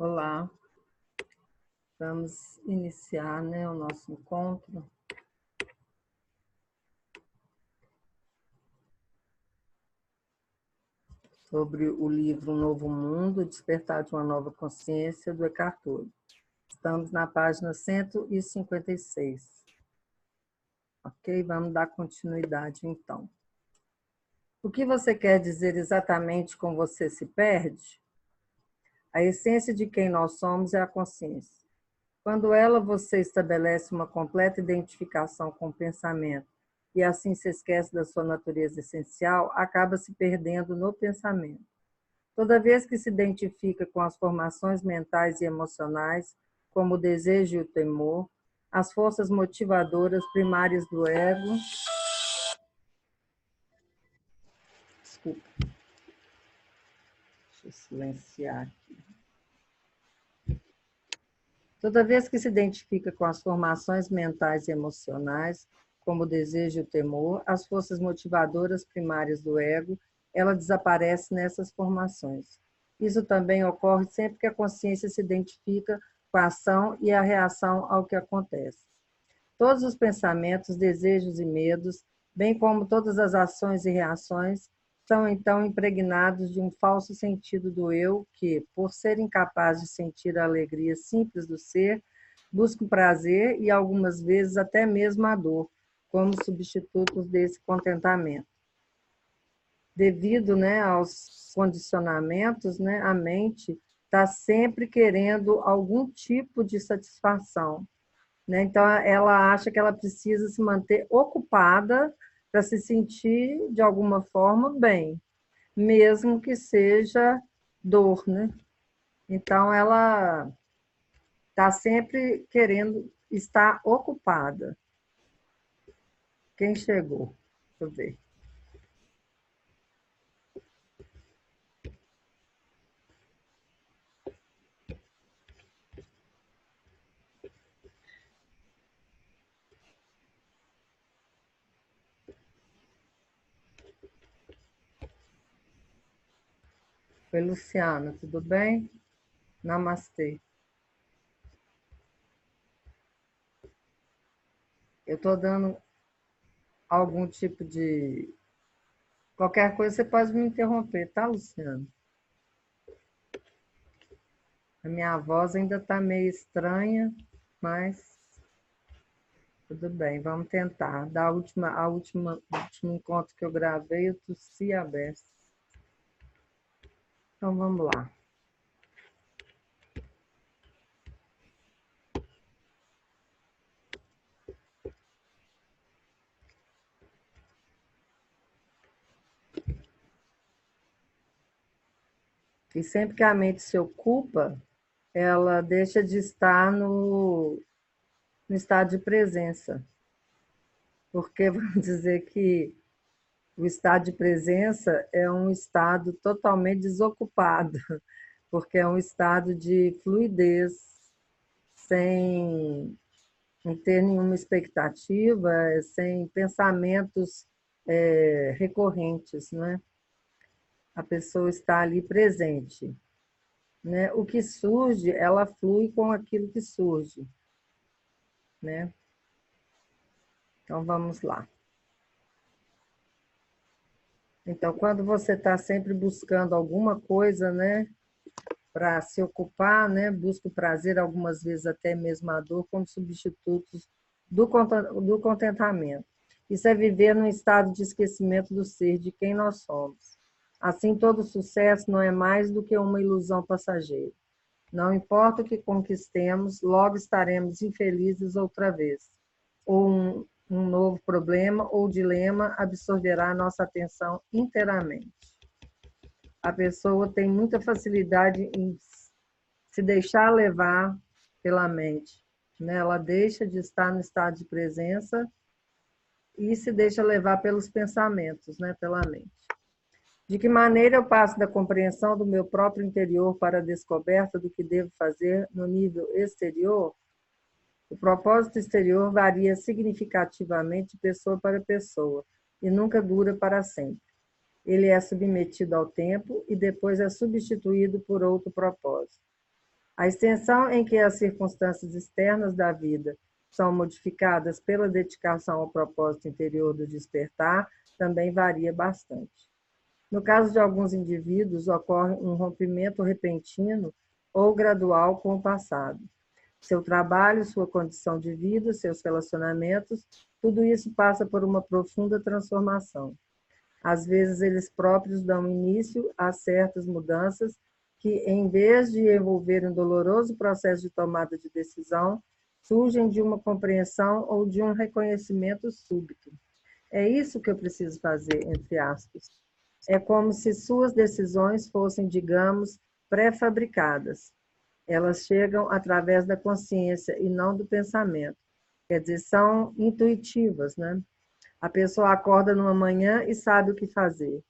Olá, vamos iniciar, o nosso encontro. Sobre o livro Novo Mundo, Despertar de uma Nova Consciência, do Eckhart Tolle. Estamos na página 156. Ok? Vamos dar continuidade, então. O que você quer dizer exatamente com você se perde? A essência de quem nós somos é a consciência. Quando você estabelece uma completa identificação com o pensamento e assim se esquece da sua natureza essencial, acaba se perdendo no pensamento. Toda vez que se identifica com as formações mentais e emocionais, como o desejo e o temor, as forças motivadoras primárias do ego... Desculpa. Deixa eu silenciar aqui. Toda vez que se identifica com as formações mentais e emocionais, como o desejo e o temor, as forças motivadoras primárias do ego, ela desaparece nessas formações. Isso também ocorre sempre que a consciência se identifica com a ação e a reação ao que acontece. Todos os pensamentos, desejos e medos, bem como todas as ações e reações, são então impregnados de um falso sentido do eu que, por ser incapaz de sentir a alegria simples do ser, busca o prazer e algumas vezes até mesmo a dor, como substitutos desse contentamento. Devido aos condicionamentos, a mente está sempre querendo algum tipo de satisfação. Então, ela acha que ela precisa se manter ocupada para se sentir, de alguma forma, bem, mesmo que seja dor, Então, ela está sempre querendo estar ocupada. Quem chegou? Deixa eu ver. Oi, Luciana, tudo bem? Namastê. Eu estou dando algum tipo de... Qualquer coisa você pode me interromper, tá, Luciana? A minha voz ainda está meio estranha, mas tudo bem, vamos tentar. Da último encontro que eu gravei, eu tossi a beça. Então, vamos lá. E sempre que a mente se ocupa, ela deixa de estar no estado de presença. Porque vamos dizer que o estado de presença é um estado totalmente desocupado, porque é um estado de fluidez, sem não ter nenhuma expectativa, sem pensamentos recorrentes, A pessoa está ali presente, O que surge, ela flui com aquilo que surge, Então, vamos lá. Então, quando você está sempre buscando alguma coisa, para se ocupar, busca o prazer, algumas vezes até mesmo a dor, como substitutos do contentamento. Isso é viver num estado de esquecimento do ser, de quem nós somos. Assim, todo sucesso não é mais do que uma ilusão passageira. Não importa o que conquistemos, logo estaremos infelizes outra vez. Ou um novo problema ou dilema absorverá nossa atenção inteiramente. A pessoa tem muita facilidade em se deixar levar pela mente, Ela deixa de estar no estado de presença e se deixa levar pelos pensamentos, pela mente. De que maneira eu passo da compreensão do meu próprio interior para a descoberta do que devo fazer no nível exterior? O propósito exterior varia significativamente de pessoa para pessoa e nunca dura para sempre. Ele é submetido ao tempo e depois é substituído por outro propósito. A extensão em que as circunstâncias externas da vida são modificadas pela dedicação ao propósito interior do despertar também varia bastante. No caso de alguns indivíduos, ocorre um rompimento repentino ou gradual com o passado. Seu trabalho, sua condição de vida, seus relacionamentos, tudo isso passa por uma profunda transformação. Às vezes, eles próprios dão início a certas mudanças que, em vez de envolver um doloroso processo de tomada de decisão, surgem de uma compreensão ou de um reconhecimento súbito. É isso que eu preciso fazer, entre aspas. É como se suas decisões fossem, digamos, pré-fabricadas. Elas chegam através da consciência e não do pensamento. Quer dizer, são intuitivas, né? A pessoa acorda numa manhã e sabe o que fazer.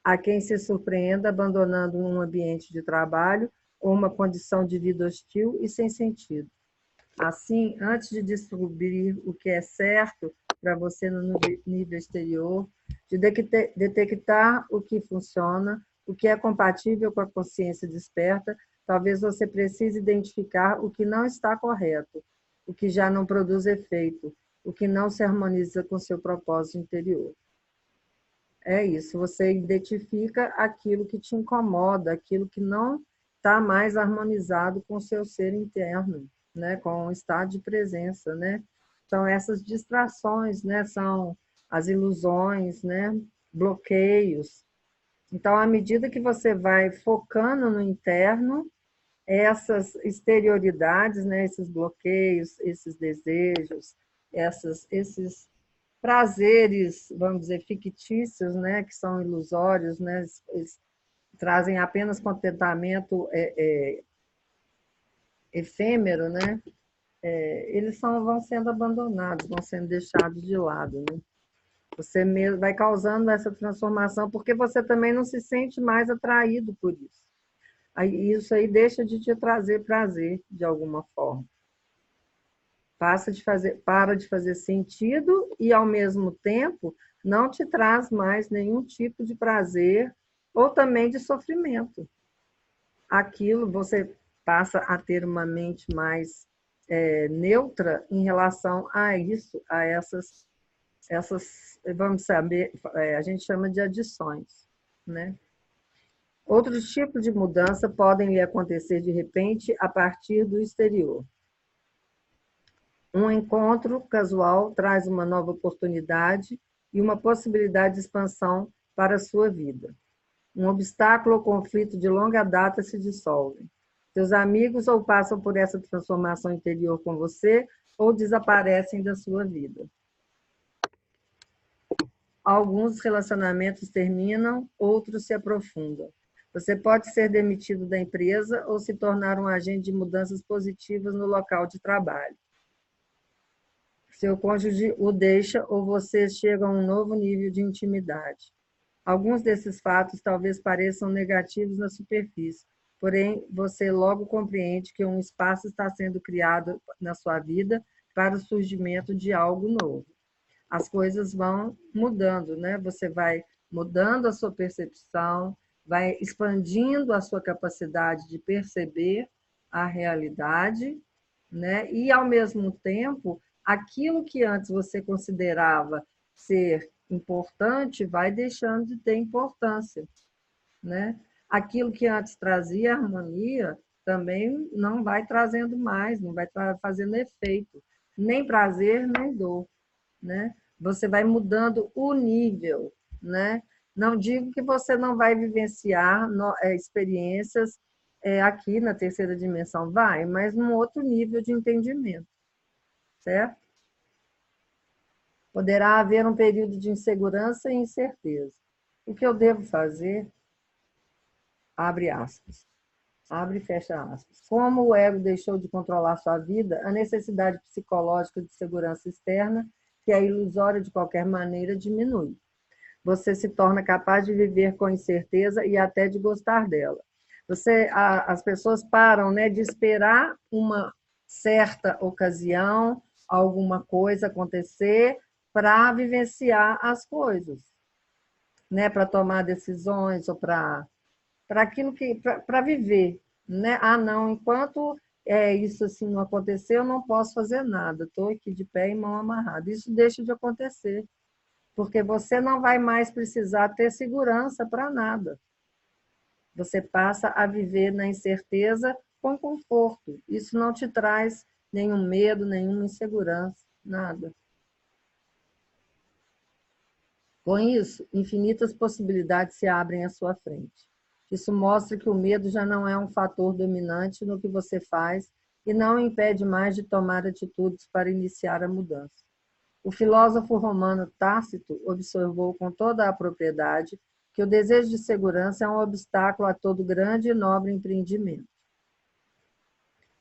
Há quem se surpreenda abandonando um ambiente de trabalho ou uma condição de vida hostil e sem sentido. Assim, antes de descobrir o que é certo para você no nível exterior, de detectar o que funciona, o que é compatível com a consciência desperta, talvez você precise identificar o que não está correto, o que já não produz efeito, o que não se harmoniza com seu propósito interior. É isso, você identifica aquilo que te incomoda, aquilo que não está mais harmonizado com o seu ser interno, né? Com o estado de presença, né? São essas distrações, né? São as ilusões, né? Bloqueios. Então, à medida que você vai focando no interno, essas exterioridades, né? Esses bloqueios, esses desejos, esses prazeres, vamos dizer, fictícios, né, que são ilusórios, né, eles trazem apenas contentamento efêmero, né, eles vão sendo abandonados, vão sendo deixados de lado, né. Você mesmo vai causando essa transformação, porque você também não se sente mais atraído por isso. Aí, isso aí deixa de te trazer prazer, de alguma forma. Para de fazer sentido e, ao mesmo tempo, não te traz mais nenhum tipo de prazer ou também de sofrimento. Aquilo você passa a ter uma mente mais neutra em relação a isso, a essas vamos saber, a gente chama de adições, né? Outros tipos de mudança podem lhe acontecer de repente a partir do exterior. Um encontro casual traz uma nova oportunidade e uma possibilidade de expansão para a sua vida. Um obstáculo ou conflito de longa data se dissolve. Seus amigos ou passam por essa transformação interior com você ou desaparecem da sua vida. Alguns relacionamentos terminam, outros se aprofundam. Você pode ser demitido da empresa ou se tornar um agente de mudanças positivas no local de trabalho. Seu cônjuge o deixa ou vocês chegam a um novo nível de intimidade. Alguns desses fatos talvez pareçam negativos na superfície, porém você logo compreende que um espaço está sendo criado na sua vida para o surgimento de algo novo. As coisas vão mudando, né? Você vai mudando a sua percepção, vai expandindo a sua capacidade de perceber a realidade, né? E, ao mesmo tempo, aquilo que antes você considerava ser importante vai deixando de ter importância, né? Aquilo que antes trazia harmonia também não vai trazendo mais, não vai fazendo efeito, nem prazer, nem dor, né? Você vai mudando o nível, né? Não digo que você não vai vivenciar experiências aqui na terceira dimensão, vai, mas num outro nível de entendimento, certo? Poderá haver um período de insegurança e incerteza. O que eu devo fazer? Abre aspas. Abre e fecha aspas. Como o ego deixou de controlar sua vida, a necessidade psicológica de segurança externa, que é ilusória de qualquer maneira, diminui. Você se torna capaz de viver com incerteza e até de gostar dela. As pessoas param, né, de esperar uma certa ocasião, alguma coisa acontecer para vivenciar as coisas, né, para tomar decisões ou para aquilo que para viver, né? Ah, não, enquanto isso assim não acontecer, eu não posso fazer nada. Estou aqui de pé e mão amarrada. Isso deixa de acontecer, porque você não vai mais precisar ter segurança para nada. Você passa a viver na incerteza com conforto. Isso não te traz nenhum medo, nenhuma insegurança, nada. Com isso, infinitas possibilidades se abrem à sua frente. Isso mostra que o medo já não é um fator dominante no que você faz e não o impede mais de tomar atitudes para iniciar a mudança. O filósofo romano Tácito observou com toda a propriedade que o desejo de segurança é um obstáculo a todo grande e nobre empreendimento.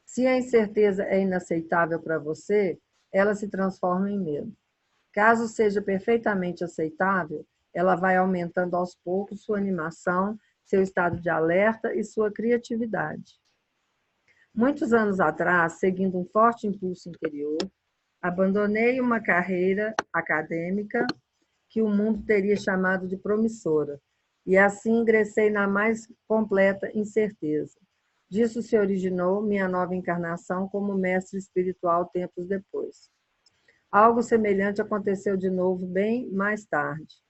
Se a incerteza é inaceitável para você, ela se transforma em medo. Caso seja perfeitamente aceitável, ela vai aumentando aos poucos sua animação, seu estado de alerta e sua criatividade. Muitos anos atrás, seguindo um forte impulso interior, abandonei uma carreira acadêmica que o mundo teria chamado de promissora, e assim ingressei na mais completa incerteza. Disso se originou minha nova encarnação como mestre espiritual tempos depois. Algo semelhante aconteceu de novo bem mais tarde.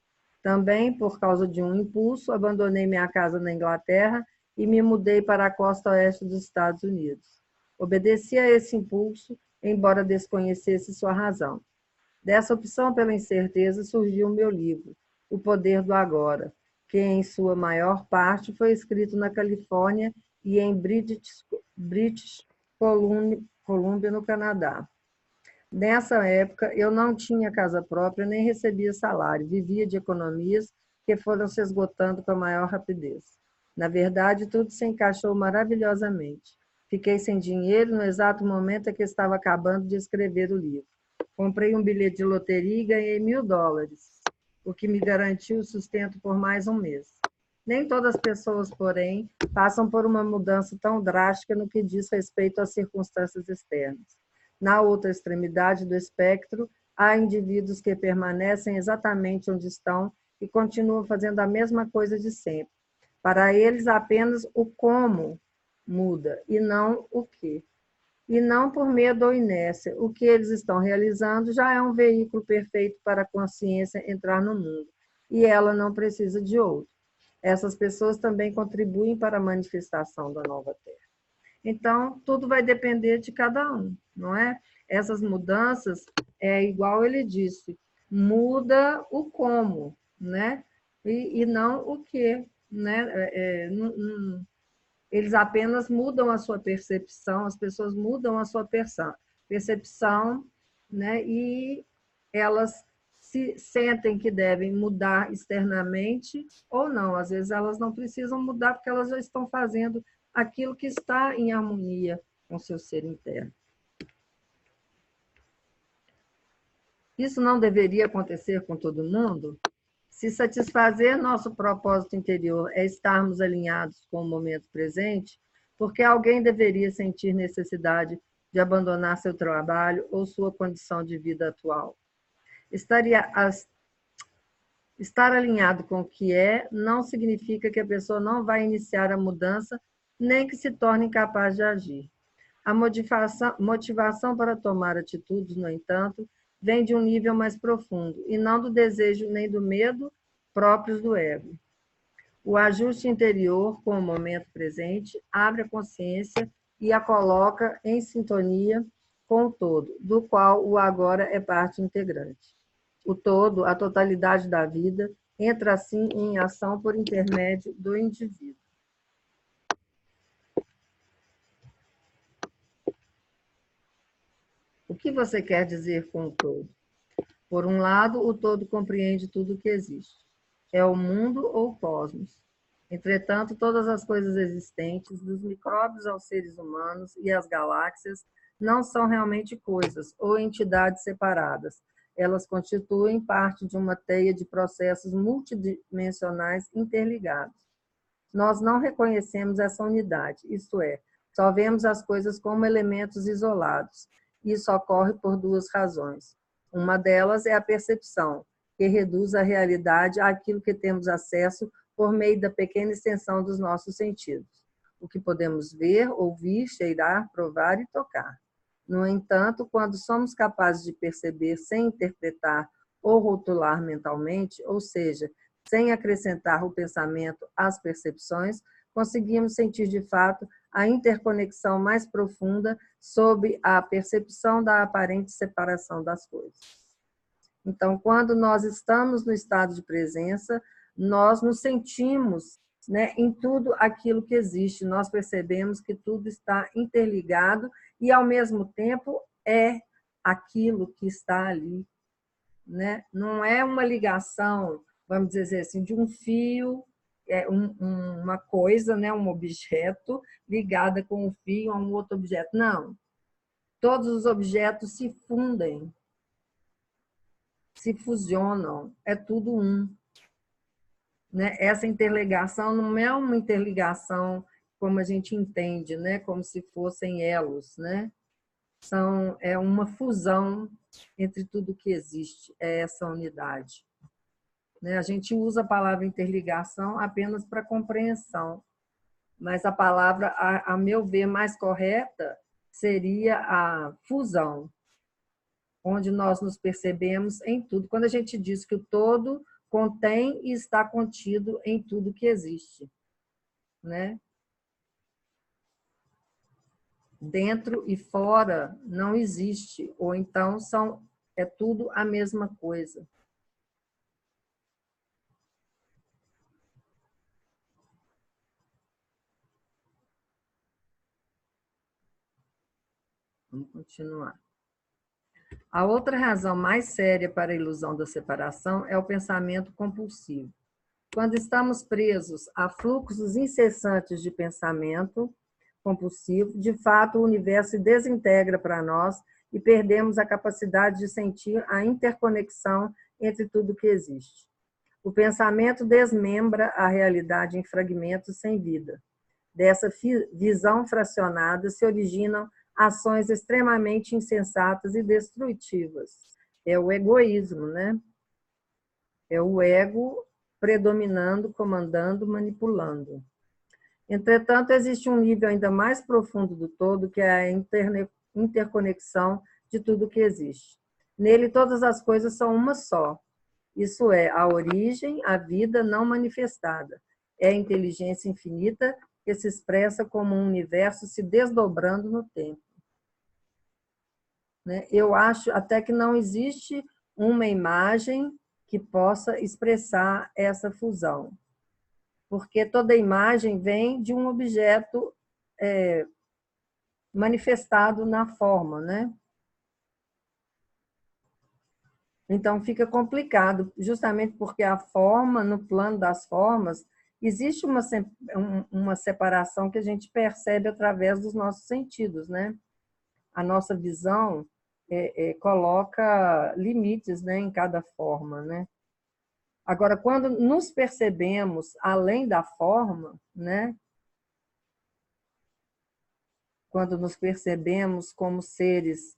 Também, por causa de um impulso, abandonei minha casa na Inglaterra e me mudei para a costa oeste dos Estados Unidos. Obedeci a esse impulso, embora desconhecesse sua razão. Dessa opção pela incerteza surgiu o meu livro, O Poder do Agora, que em sua maior parte foi escrito na Califórnia e em British Columbia, no Canadá. Nessa época, eu não tinha casa própria nem recebia salário, vivia de economias que foram se esgotando com a maior rapidez. Na verdade, tudo se encaixou maravilhosamente. Fiquei sem dinheiro no exato momento em que estava acabando de escrever o livro. Comprei um bilhete de loteria e ganhei $1.000, o que me garantiu o sustento por mais um mês. Nem todas as pessoas, porém, passam por uma mudança tão drástica no que diz respeito às circunstâncias externas. Na outra extremidade do espectro, há indivíduos que permanecem exatamente onde estão e continuam fazendo a mesma coisa de sempre. Para eles, apenas o como muda e não o que. E não por medo ou inércia. O que eles estão realizando já é um veículo perfeito para a consciência entrar no mundo, e ela não precisa de outro. Essas pessoas também contribuem para a manifestação da nova Terra. Então, tudo vai depender de cada um, não é? Essas mudanças, igual ele disse, muda o como, né? E não o que, né? Eles apenas mudam a sua percepção, as pessoas mudam a sua percepção, né? E elas se sentem que devem mudar externamente ou não. Às vezes elas não precisam mudar porque elas já estão fazendo aquilo que está em harmonia com seu ser interno. Isso não deveria acontecer com todo mundo? Se satisfazer nosso propósito interior é estarmos alinhados com o momento presente, porque alguém deveria sentir necessidade de abandonar seu trabalho ou sua condição de vida atual. Estar alinhado com o que é não significa que a pessoa não vai iniciar a mudança, nem que se torne incapaz de agir. A motivação para tomar atitudes, no entanto, vem de um nível mais profundo, e não do desejo nem do medo próprios do ego. O ajuste interior com o momento presente abre a consciência e a coloca em sintonia com o todo, do qual o agora é parte integrante. O todo, a totalidade da vida, entra assim em ação por intermédio do indivíduo. O que você quer dizer com o todo? Por um lado, o todo compreende tudo o que existe. É o mundo ou o cosmos. Entretanto, todas as coisas existentes, dos micróbios aos seres humanos e as galáxias, não são realmente coisas ou entidades separadas. Elas constituem parte de uma teia de processos multidimensionais interligados. Nós não reconhecemos essa unidade, isto é, só vemos as coisas como elementos isolados. Isso ocorre por duas razões. Uma delas é a percepção, que reduz a realidade àquilo que temos acesso por meio da pequena extensão dos nossos sentidos. o que podemos ver, ouvir, cheirar, provar e tocar. No entanto, quando somos capazes de perceber sem interpretar ou rotular mentalmente, ou seja, sem acrescentar o pensamento às percepções, conseguimos sentir de fato a interconexão mais profunda sob a percepção da aparente separação das coisas. Então, quando nós estamos no estado de presença, nós nos sentimos, né, em tudo aquilo que existe, nós percebemos que tudo está interligado e, ao mesmo tempo, é aquilo que está ali. Né? Não é uma ligação, vamos dizer assim, de um fio, uma coisa, né, um objeto ligada com um fio a um outro objeto. Não. Todos os objetos se fundem, se fusionam, é tudo um. Né? Essa interligação não é uma interligação como a gente entende, né? Como se fossem elos, né? É uma fusão entre tudo que existe, é essa unidade. Né? A gente usa a palavra interligação apenas para compreensão, mas a palavra, a meu ver, mais correta seria a fusão, onde nós nos percebemos em tudo. Quando a gente diz que o todo contém e está contido em tudo que existe, né? Dentro e fora não existe, ou então é tudo a mesma coisa. Vamos continuar. A outra razão mais séria para a ilusão da separação é o pensamento compulsivo. Quando estamos presos a fluxos incessantes de pensamento compulsivo, de fato, o universo se desintegra para nós e perdemos a capacidade de sentir a interconexão entre tudo que existe. O pensamento desmembra a realidade em fragmentos sem vida. Dessa visão fracionada se originam ações extremamente insensatas e destrutivas. É o egoísmo, né? É o ego predominando, comandando, manipulando. Entretanto, existe um nível ainda mais profundo do todo, que é a interconexão de tudo que existe. Nele, todas as coisas são uma só. Isso é a origem, a vida não manifestada. É a inteligência infinita que se expressa como um universo se desdobrando no tempo. Eu acho até que não existe uma imagem que possa expressar essa fusão, porque toda imagem vem de um objeto manifestado na forma, né? Então fica complicado, justamente porque a forma, no plano das formas, existe uma separação que a gente percebe através dos nossos sentidos, né? A nossa visão coloca limites, né, em cada forma, né? Agora, quando nos percebemos além da forma, né? Quando nos percebemos como seres,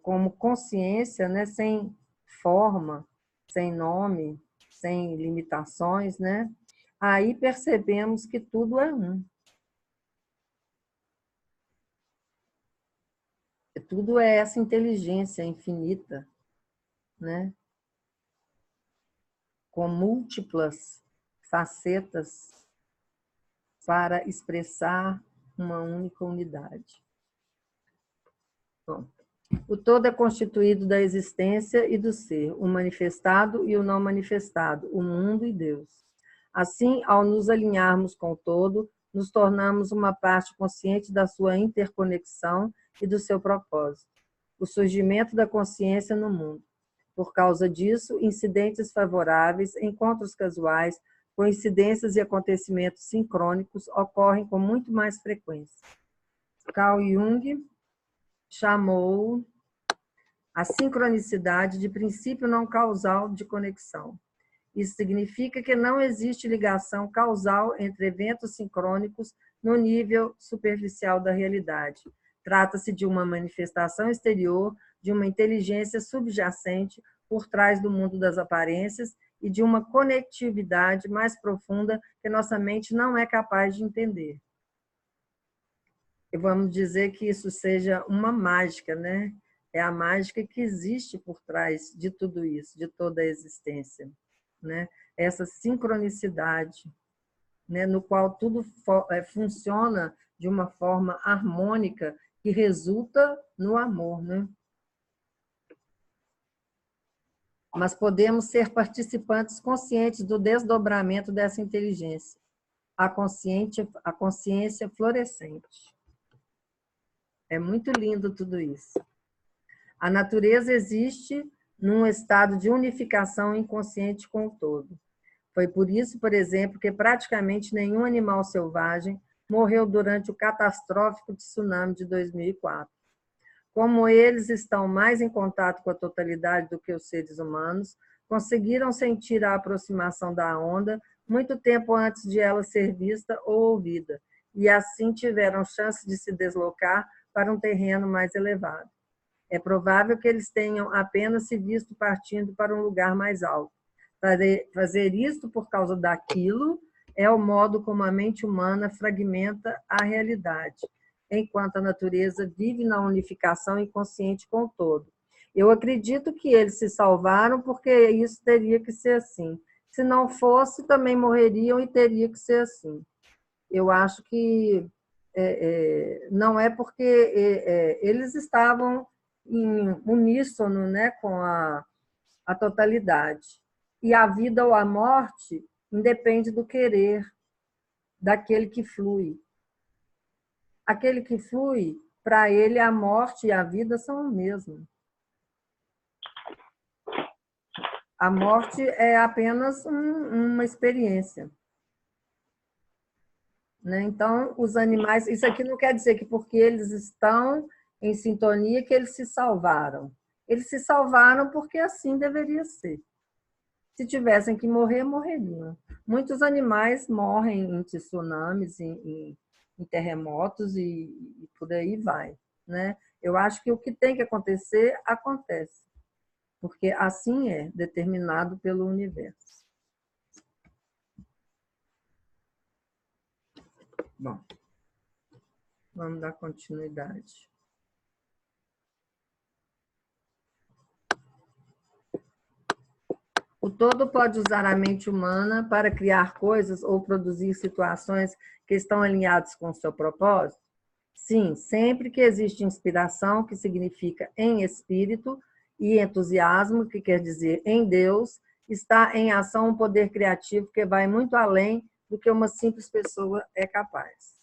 como consciência, né? Sem forma, sem nome, sem limitações, né? Aí percebemos que tudo é um. Tudo é essa inteligência infinita, né? Com múltiplas facetas para expressar uma única unidade. Bom, o todo é constituído da existência e do ser, o manifestado e o não manifestado, o mundo e Deus. Assim, ao nos alinharmos com o todo, nos tornamos uma parte consciente da sua interconexão e do seu propósito, o surgimento da consciência no mundo. Por causa disso, incidentes favoráveis, encontros casuais, coincidências e acontecimentos sincrônicos ocorrem com muito mais frequência. Carl Jung chamou a sincronicidade de princípio não causal de conexão. Isso significa que não existe ligação causal entre eventos sincrônicos no nível superficial da realidade. Trata-se de uma manifestação exterior de uma inteligência subjacente por trás do mundo das aparências e de uma conectividade mais profunda que nossa mente não é capaz de entender. E vamos dizer que isso seja uma mágica, né? É a mágica que existe por trás de tudo isso, de toda a existência, né? Essa sincronicidade, né? No qual tudo funciona de uma forma harmônica que resulta no amor, né? Mas podemos ser participantes conscientes do desdobramento dessa inteligência, a consciência florescente. É muito lindo tudo isso. A natureza existe num estado de unificação inconsciente com o todo. Foi por isso, por exemplo, que praticamente nenhum animal selvagem morreu durante o catastrófico tsunami de 2004. Como eles estão mais em contato com a totalidade do que os seres humanos, conseguiram sentir a aproximação da onda muito tempo antes de ela ser vista ou ouvida, e assim tiveram chance de se deslocar para um terreno mais elevado. É provável que eles tenham apenas se visto partindo para um lugar mais alto. Fazer isto por causa daquilo é o modo como a mente humana fragmenta a realidade, enquanto a natureza vive na unificação inconsciente com o todo. Eu acredito que eles se salvaram porque isso teria que ser assim. Se não fosse, também morreriam e teria que ser assim. Eu acho que não é porque eles estavam em uníssono, né, com a totalidade. E a vida ou a morte independe do querer daquele que flui. Aquele que flui, para ele, a morte e a vida são o mesmo. A morte é apenas uma experiência. Né? Então, os animais... Isso aqui não quer dizer que porque eles estão em sintonia que eles se salvaram. Eles se salvaram porque assim deveria ser. Se tivessem que morrer, morreriam. Muitos animais morrem em tsunamis, em terremotos e por aí vai. Né? Eu acho que o que tem que acontecer, acontece. Porque assim é determinado pelo universo. Bom, vamos dar continuidade. O todo pode usar a mente humana para criar coisas ou produzir situações que estão alinhadas com o seu propósito? Sim, sempre que existe inspiração, que significa em espírito, e entusiasmo, que quer dizer em Deus, está em ação um poder criativo que vai muito além do que uma simples pessoa é capaz.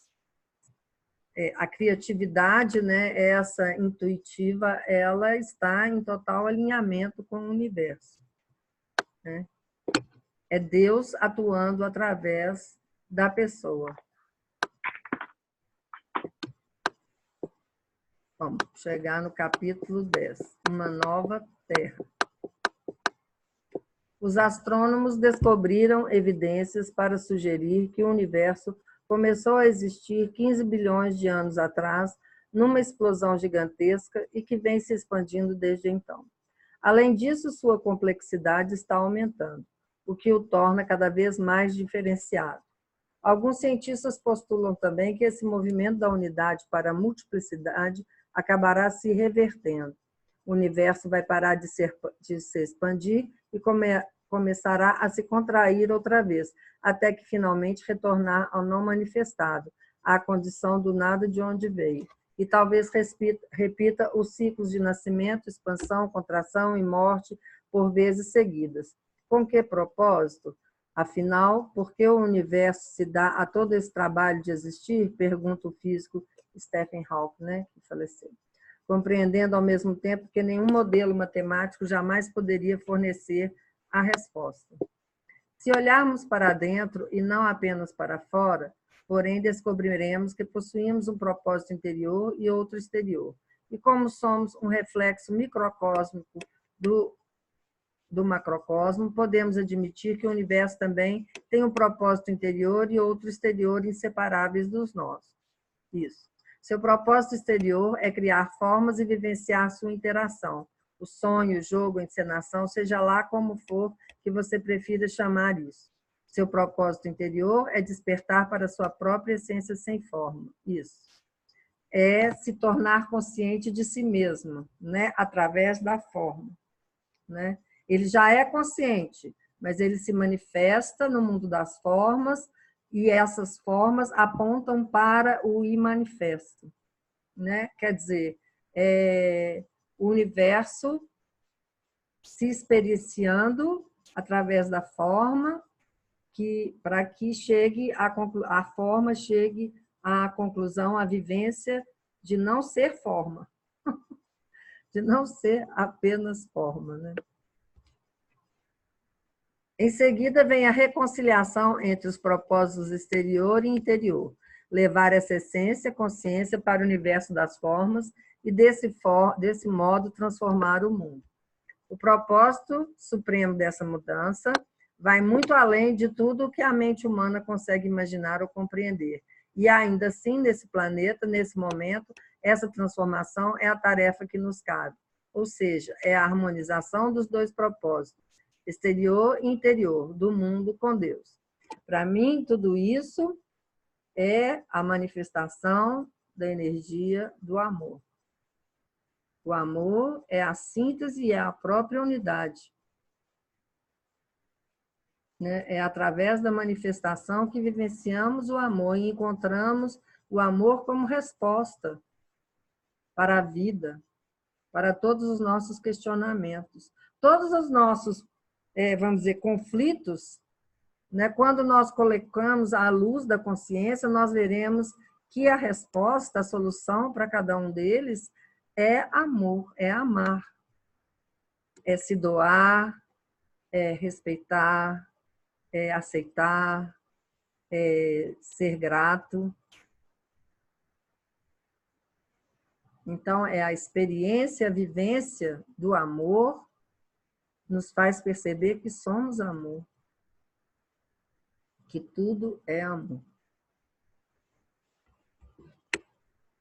A criatividade, né, essa intuitiva, ela está em total alinhamento com o universo. Né? É Deus atuando através da pessoa. Vamos chegar no capítulo 10, uma nova terra. Os astrônomos descobriram evidências para sugerir que o universo começou a existir 15 bilhões de anos atrás, numa explosão gigantesca e que vem se expandindo desde então. Além disso, sua complexidade está aumentando, o que o torna cada vez mais diferenciado. Alguns cientistas postulam também que esse movimento da unidade para a multiplicidade acabará se revertendo. O universo vai parar de se expandir e começará a se contrair outra vez, até que finalmente retornar ao não manifestado, à condição do nada de onde veio. E talvez repita os ciclos de nascimento, expansão, contração e morte por vezes seguidas. Com que propósito? Afinal, por que o universo se dá a todo esse trabalho de existir? Pergunta o físico Stephen Hawking, né, que faleceu. Compreendendo ao mesmo tempo que nenhum modelo matemático jamais poderia fornecer a resposta. Se olharmos para dentro e não apenas para fora, porém descobriremos que possuímos um propósito interior e outro exterior. E como somos um reflexo microcósmico do macrocosmo, podemos admitir que o universo também tem um propósito interior e outro exterior inseparáveis dos nossos. Isso. Seu propósito exterior é criar formas e vivenciar sua interação. O sonho, o jogo, a encenação, seja lá como for que você prefira chamar isso. Seu propósito interior é despertar para sua própria essência sem forma. Isso. é se tornar consciente de si mesmo, né? Através da forma, né? Ele já é consciente, mas ele se manifesta no mundo das formas e essas formas apontam para o imanifesto, né? Quer dizer, o universo se experienciando através da forma para que a forma chegue à conclusão, à vivência de não ser forma, de não ser apenas forma, né? Em seguida, vem a reconciliação entre os propósitos exterior e interior, levar essa essência, consciência para o universo das formas e, desse modo, transformar o mundo. O propósito supremo dessa mudança vai muito além de tudo o que a mente humana consegue imaginar ou compreender. E ainda assim, nesse planeta, nesse momento, essa transformação é a tarefa que nos cabe. Ou seja, é a harmonização dos dois propósitos, exterior e interior, do mundo com Deus. Para mim, tudo isso é a manifestação da energia do amor. O amor é a síntese e é a própria unidade. É através da manifestação que vivenciamos o amor e encontramos o amor como resposta para a vida, para todos os nossos questionamentos. Todos os nossos, vamos dizer, conflitos, né? Quando nós colocamos a luz da consciência, nós veremos que a resposta, a solução para cada um deles é amor, é amar, é se doar, é respeitar, é aceitar, é ser grato. Então, é a experiência, a vivência do amor nos faz perceber que somos amor, que tudo é amor.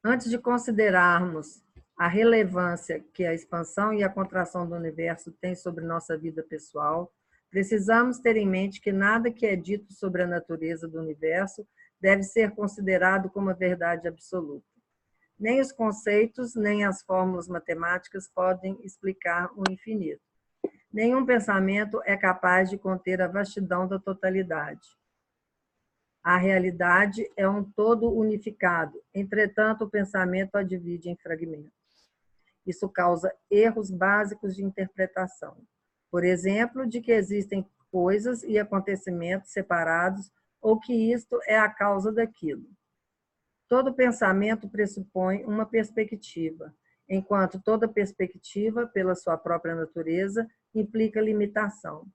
Antes de considerarmos a relevância que a expansão e a contração do universo têm sobre nossa vida pessoal, precisamos ter em mente que nada que é dito sobre a natureza do universo deve ser considerado como a verdade absoluta. Nem os conceitos, nem as fórmulas matemáticas podem explicar o infinito. Nenhum pensamento é capaz de conter a vastidão da totalidade. A realidade é um todo unificado, entretanto, o pensamento a divide em fragmentos. Isso causa erros básicos de interpretação. Por exemplo, de que existem coisas e acontecimentos separados ou que isto é a causa daquilo. Todo pensamento pressupõe uma perspectiva, enquanto toda perspectiva, pela sua própria natureza, implica limitação,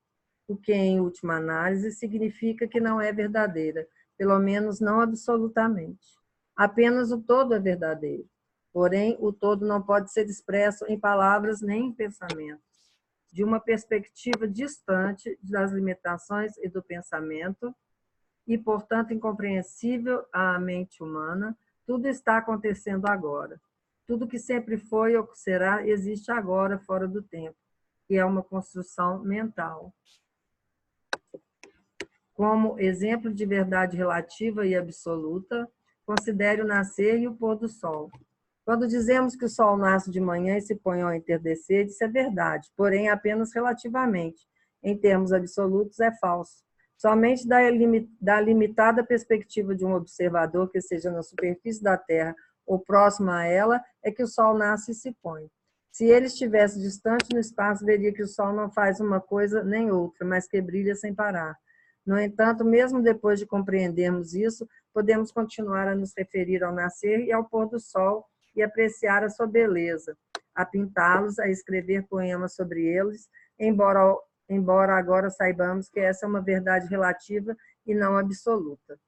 o que, em última análise, significa que não é verdadeira, pelo menos não absolutamente. Apenas o todo é verdadeiro. Porém, o todo não pode ser expresso em palavras nem em pensamentos. De uma perspectiva distante das limitações e do pensamento, e, portanto, incompreensível à mente humana, tudo está acontecendo agora. Tudo que sempre foi ou que será existe agora, fora do tempo, que é uma construção mental. Como exemplo de verdade relativa e absoluta, considere o nascer e o pôr do sol. Quando dizemos que o sol nasce de manhã e se põe ao entardecer, isso é verdade, porém apenas relativamente. Em termos absolutos, é falso. Somente da limitada perspectiva de um observador que seja na superfície da Terra ou próximo a ela, é que o sol nasce e se põe. Se ele estivesse distante no espaço, veria que o sol não faz uma coisa nem outra, mas que brilha sem parar. No entanto, mesmo depois de compreendermos isso, podemos continuar a nos referir ao nascer e ao pôr do sol e apreciar a sua beleza, a pintá-los, a escrever poemas sobre eles, embora agora saibamos que essa é uma verdade relativa e não absoluta.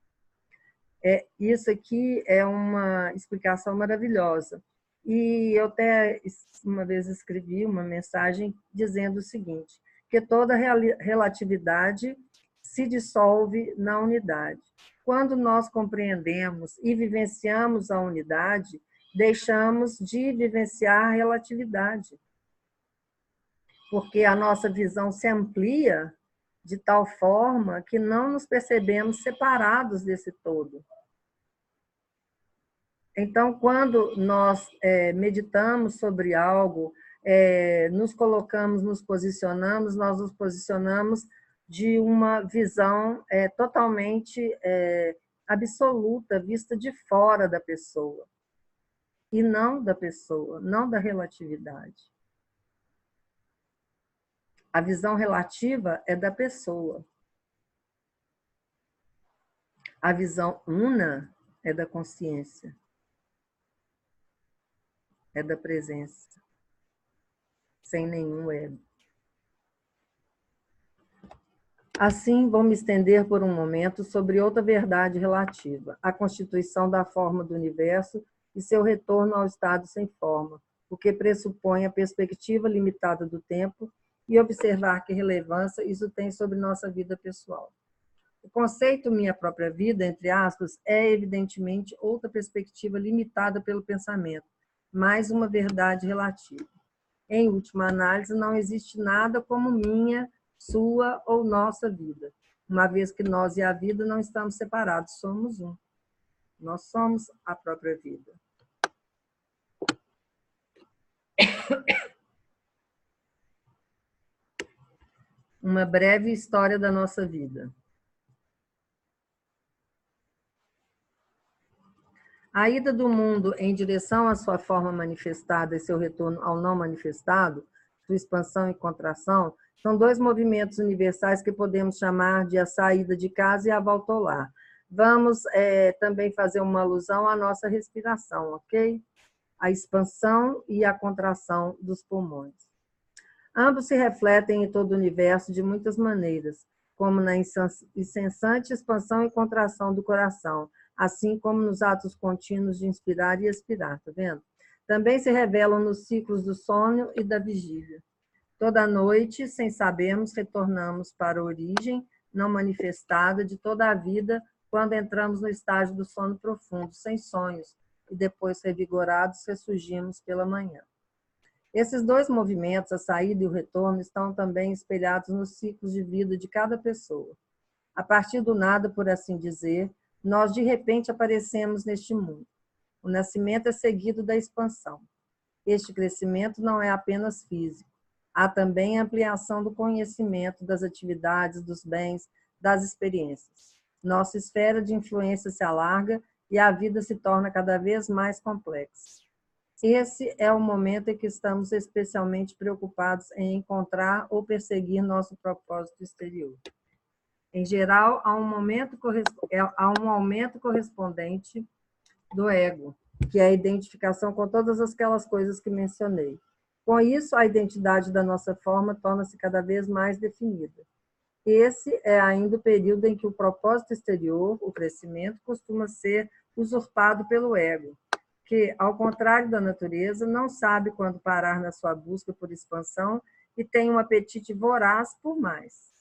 Isso aqui é uma explicação maravilhosa. E eu até uma vez escrevi uma mensagem dizendo o seguinte, que toda relatividade se dissolve na unidade. Quando nós compreendemos e vivenciamos a unidade, deixamos de vivenciar a relatividade. Porque a nossa visão se amplia de tal forma que não nos percebemos separados desse todo. Então, quando nós meditamos sobre algo, nos colocamos, nos posicionamos, nós nos posicionamos de uma visão totalmente absoluta, vista de fora da pessoa, e não da pessoa, não da relatividade. A visão relativa é da pessoa. A visão una é da consciência, é da presença, sem nenhum ego. Assim, vou me estender por um momento sobre outra verdade relativa, a constituição da forma do universo e seu retorno ao estado sem forma, o que pressupõe a perspectiva limitada do tempo e observar que relevância isso tem sobre nossa vida pessoal. O conceito minha própria vida, entre aspas, é evidentemente outra perspectiva limitada pelo pensamento, mais uma verdade relativa. Em última análise, não existe nada como minha, sua ou nossa vida, uma vez que nós e a vida não estamos separados, somos um. Nós somos a própria vida. Uma breve história da nossa vida. A ida do mundo em direção à sua forma manifestada e seu retorno ao não manifestado, sua expansão e contração, são dois movimentos universais que podemos chamar de a saída de casa e a volta ao lar. Vamos também fazer uma alusão à nossa respiração, ok? A expansão e a contração dos pulmões. Ambos se refletem em todo o universo de muitas maneiras, como na incessante expansão e contração do coração, assim como nos atos contínuos de inspirar e expirar, tá vendo? Também se revelam nos ciclos do sono e da vigília. Toda noite, sem sabermos, retornamos para a origem não manifestada de toda a vida quando entramos no estágio do sono profundo, sem sonhos, e depois, revigorados, ressurgimos pela manhã. Esses dois movimentos, a saída e o retorno, estão também espelhados nos ciclos de vida de cada pessoa. A partir do nada, por assim dizer, nós de repente aparecemos neste mundo. O nascimento é seguido da expansão. Este crescimento não é apenas físico. Há também a ampliação do conhecimento, das atividades, dos bens, das experiências. Nossa esfera de influência se alarga e a vida se torna cada vez mais complexa. Esse é o momento em que estamos especialmente preocupados em encontrar ou perseguir nosso propósito exterior. Em geral, há um aumento correspondente do ego, que é a identificação com todas aquelas coisas que mencionei. Com isso, a identidade da nossa forma torna-se cada vez mais definida. Esse é ainda o período em que o propósito exterior, o crescimento, costuma ser usurpado pelo ego, que, ao contrário da natureza, não sabe quando parar na sua busca por expansão e tem um apetite voraz por mais.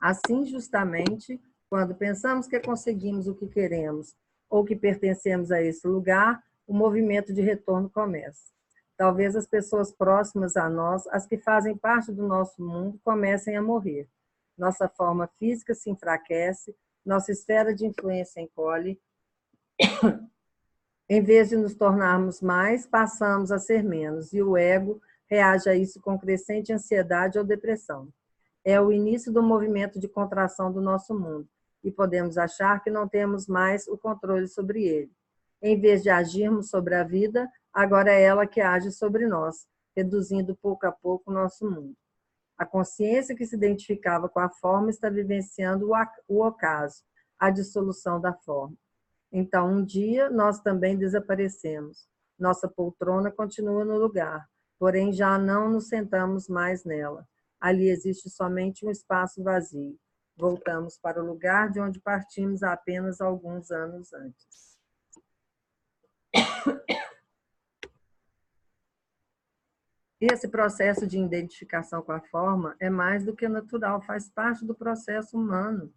Assim, justamente, quando pensamos que conseguimos o que queremos ou que pertencemos a esse lugar, o movimento de retorno começa. Talvez as pessoas próximas a nós, as que fazem parte do nosso mundo, comecem a morrer. Nossa forma física se enfraquece, nossa esfera de influência encolhe. Em vez de nos tornarmos mais, passamos a ser menos, e o ego reage a isso com crescente ansiedade ou depressão. É o início do movimento de contração do nosso mundo, e podemos achar que não temos mais o controle sobre ele. Em vez de agirmos sobre a vida, agora é ela que age sobre nós, reduzindo pouco a pouco o nosso mundo. A consciência que se identificava com a forma está vivenciando o ocaso, a dissolução da forma. Então, um dia, nós também desaparecemos. Nossa poltrona continua no lugar, porém já não nos sentamos mais nela. Ali existe somente um espaço vazio. Voltamos para o lugar de onde partimos apenas alguns anos antes. Esse processo de identificação com a forma é mais do que natural, faz parte do processo humano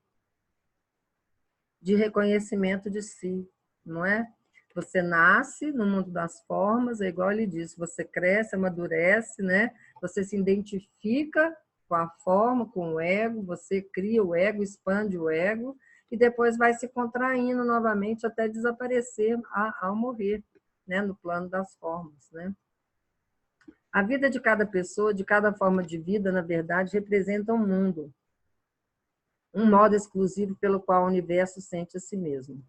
de reconhecimento de si, não é? Você nasce no mundo das formas, é igual ele disse, você cresce, amadurece, né? Você se identifica com a forma, com o ego, você cria o ego, expande o ego, e depois vai se contraindo novamente até desaparecer ao morrer, né? No plano das formas, né? A vida de cada pessoa, de cada forma de vida, na verdade, representa um mundo, um modo exclusivo pelo qual o universo sente a si mesmo.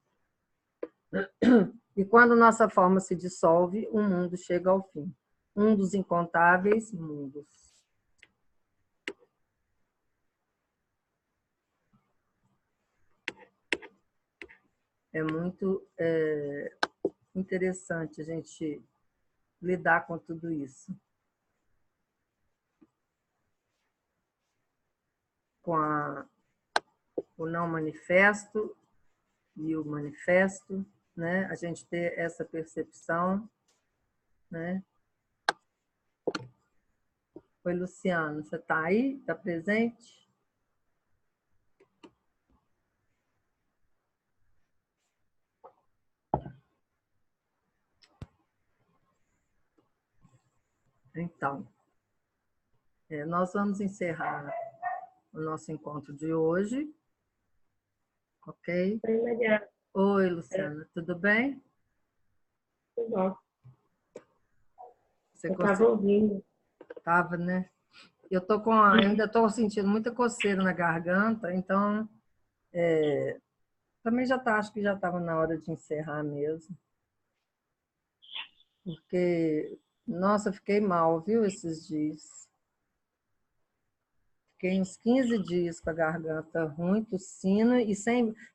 E quando nossa forma se dissolve, o mundo chega ao fim. Um dos incontáveis mundos. É muito interessante a gente lidar com tudo isso. Com o não manifesto e o manifesto, né? A gente ter essa percepção, né? Oi, Luciano, você está aí? Está presente? Então, nós vamos encerrar o nosso encontro de hoje, ok? Oi, Maria. Oi, Luciana, tudo bem? Tudo bom. Você Eu estava ouvindo. Estava, né? Eu ainda estou sentindo muita coceira na garganta, então também acho que já estava na hora de encerrar mesmo. Porque, nossa, eu fiquei mal, viu, esses dias. Fiquei uns 15 dias com a garganta ruim, tossindo, e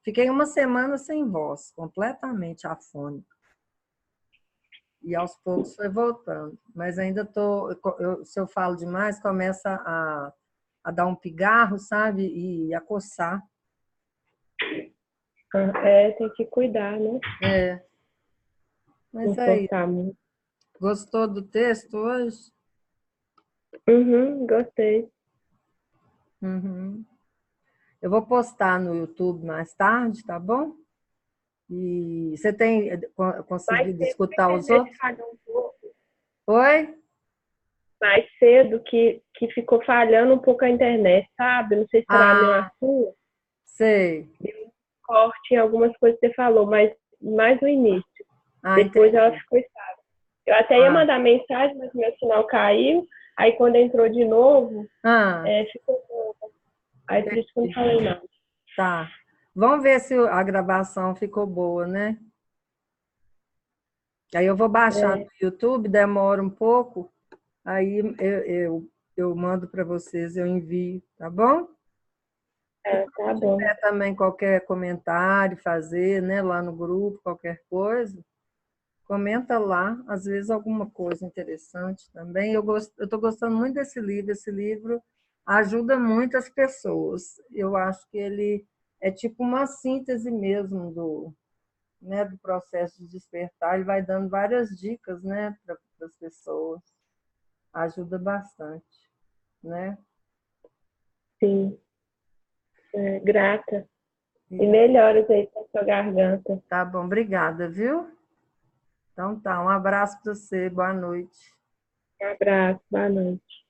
fiquei uma semana sem voz, completamente afônica. E aos poucos foi voltando. Mas ainda se eu falo demais, começa a dar um pigarro, sabe? E a coçar. Tem que cuidar, né? Mas Não aí, forçar muito. gostou do texto hoje? Gostei. Uhum. Eu vou postar no YouTube mais tarde, tá bom? E você tem Mais conseguido cedo que a escutar os internet outros? falhou um pouco. Oi? Mais cedo que ficou falhando um pouco a internet, sabe? Não sei se será meu Ah, assunto. sei. Deu um corte em algumas coisas que você falou, mas mais no início. Ah, Depois ela entendi. ficou estável. Eu até ia Ah, mandar mensagem, mas meu sinal caiu. Aí quando entrou de novo, ah, ficou bom. Aí por isso que eu não entendi. falei nada. Tá. Vamos ver se a gravação ficou boa, né? Aí eu vou baixar no É, YouTube, demora um pouco, aí eu mando para vocês, eu envio, tá bom? tá bom. Também qualquer comentário fazer, né, lá no grupo, qualquer coisa, comenta lá, às vezes alguma coisa interessante também. Eu estou gostando muito desse livro, esse livro ajuda muito as pessoas. Eu acho que ele é tipo uma síntese mesmo né, do processo de despertar, ele vai dando várias dicas, né, para as pessoas. Ajuda bastante, né? Sim, grata. E melhoras aí pra sua garganta. Tá bom, obrigada, viu? Então tá, um abraço para você, boa noite. Um abraço, boa noite.